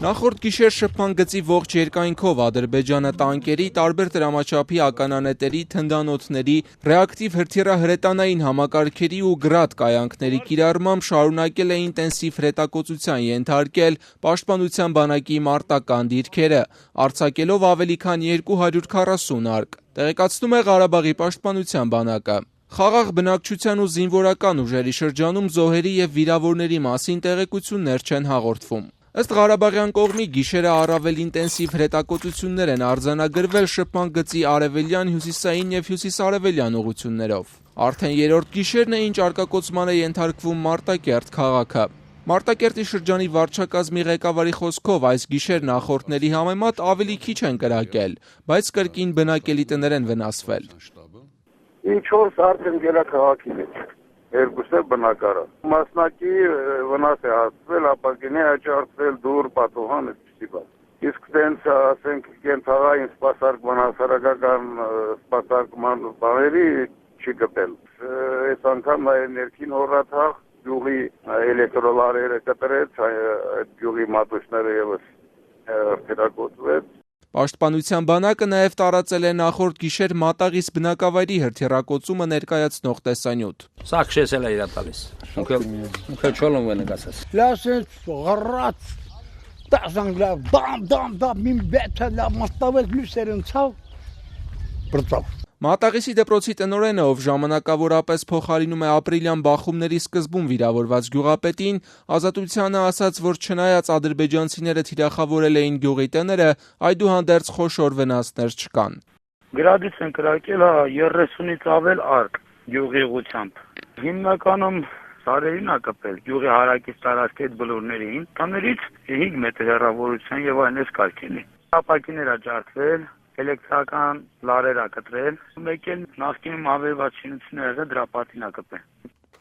Նախորդ գիշեր շփման գծի ողջ երկայնքով Ադրբեջանը տանկերի, տարբեր դրամաչափի ականանետերի, թնդանոթների, ռեակտիվ հրթիռահրետանային համակարգերի ու գրադ կայանքների կիրառմամբ շարունակել է ինտենսիվ հրետակոծության ենթարկել Պաշտպանության բանակի մարտական դիրքերը, արձակելով ավելի քան 240 արկ, տեղեկացնում է Ղարաբաղի Պաշտպանության բանակը։ Խաղաղ բնակչության ու զինվորական ուժերի շրջանում զոհերի եւ վիրավորների մասին տեղեկություններ չեն հաղորդվում։ Ըստ Ղարաբաղյան կողմի գիշերը առավել ինտենսիվ հրետակոծություններ են արձանագրվել շփման գծի արևելյան, հյուսիսային եւ հյուսիսարևելյան ուղղություններով։ Արդեն երրորդ գիշերն է, ինչ արկակոծման է ենթարկվում Մարտակերտ քաղաքը։ Մարտակերտի շրջանի վարչակազմի ղեկավարի խոսքով այս գիշեր նախորդների համեմատ ավելի քիչ են կրակել, բայց կրկին բնակելի տներ են վնասվել։ Ինչ-որ արդեն գելա քաղաքի մեջ։ Երկուսը բնակարան։ Մասնակի վնաս է հասցվել, ապակինի աճարցվել, դուր, պատուհան, այդպիսի բան։ Իսկ տենց, ասենք, կենցաղային սպասարկման, հասարակական սպասարկման բաների չի գտել։ Այս անգամ ներքին հորաթաղ գյուղի էլեկտրոլարերը կտրեց, այդ գյուղի մատուցները ևս հրթիռակոծվեց։ Պաշտպանության բանակը նաև տարածել է նախորդ գիշեր Մատաղիս բնակավայրի հրթիռակոծումը ներկայացնող տեսանյութ։ Սա քշեցել է իրա տալիս։ Քչոլում է նկասած։ Լասեց գռած տասանգլա դամ մին բեթա լա մստավես լուսերնցավ բրծավ։ Մատաղիսի դպրոցի տնօրենը, ով ժամանակավորապես փոխարինում է ապրիլյան բախումների սկզբում վիրավորված գյուղապետին, Ազատությանը ասաց, որ չնայած ադրբեջանցիները թիրախավորել էին գյուղի տները, այդուհանդերձ խոշոր վնասներ չկան։ Գրադից են կրակել 30-ից ավել արկ գյուղի ուղությամբ։ Հիմնականում սարերին է կպել գյուղի հարակից տարածքի այդ բլուրներին, տներից 5 մետր հեռավորության եւ այնպես կարգին։ Ապակիներ աջակցվել էլեկտրական լարեր ակտրել, մեկ էլ նախկինում ավերված շինությունները դրա պատին ակպել։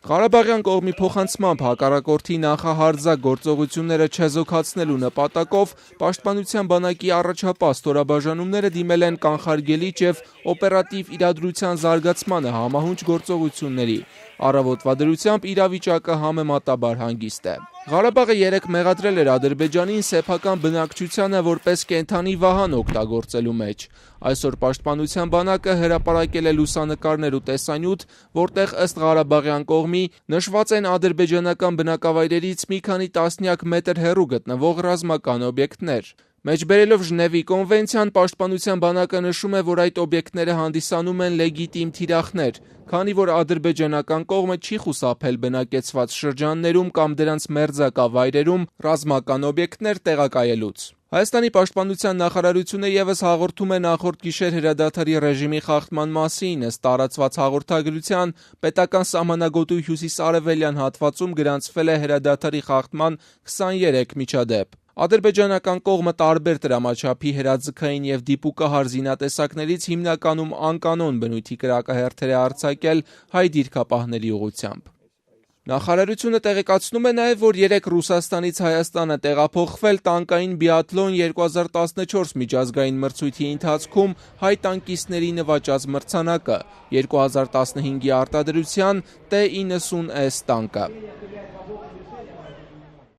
Ղարաբաղյան կողմի փոխանցմամբ հակառակորդի նախահարձակ գործողությունները չեզոքացնելու նպատակով Պաշտպանության բանակի առաջապահ ստորաբաժանումները դիմել են կանխարգելիչ եւ օպերատիվ իրադրության զարգացմանը համահունչ գործողությունների։ Առավոտվա դրությամբ իրավիճակը համեմատաբար հանգիստ է։ Ղարաբաղը երեկ մեղադրել էր Ադրբեջանին սեփական բնակչությանը որպես կենդանի վահան օգտագործելու մեջ։ Այսօր Պաշտպանության բանակը հրապարակել է լուսանկարներ ու տեսանյութ, որտեղ ըստ Ղարաբաղյան կողմի նշված են ադրբեջանական բնակավայրերից մի քանի տասնյակ մետր հեռու գտնվող ռազմական օբյեկտներ։ Մեջբերելով Ժնևի կոնվենցիան, Պաշտպանության բանակը նշում է, որ այդ օբյեկտները հանդիսանում են լեգիտիմ թիրախներ, քանի որ ադրբեջանական կողմը չի խուսափել բնակեցված շրջաններում կամ դրանց մերձակա վայրերում ռազմական օբյեկտներ տեղակայելուց։ Հայաստանի պաշտպանության նախարարությունը ևս հաղորդում է նախորդ գիշեր հրադադարի ռեժիմի խախտման մասին, ըստ տարածված հաղորդագրության պետական սահմանագոտու հյուսիս-արևելյան հատվածում գրանցվել է հրադադարի խախտման 23 միջադեպ։ Ադրբեջանական կողմը տարբեր դրամաչափի հրաձգային եւ դիպուկահար զինատեսակներից հիմնականում անկանոն բնույթի կրակահերթեր է արձակել հայ դիրքապահների ուղղությամբ։ Նախարարությունը տեղեկացնում է նաև, որ երեկ Ռուսաստանից Հայաստանը տեղափոխվել տանկային բիաթլոն 2014 միջազգային մրցույթի ընթացքում հայ տանկիստների նվաճած մրցանակը 2015-ի արտադրության T-90S տանկը։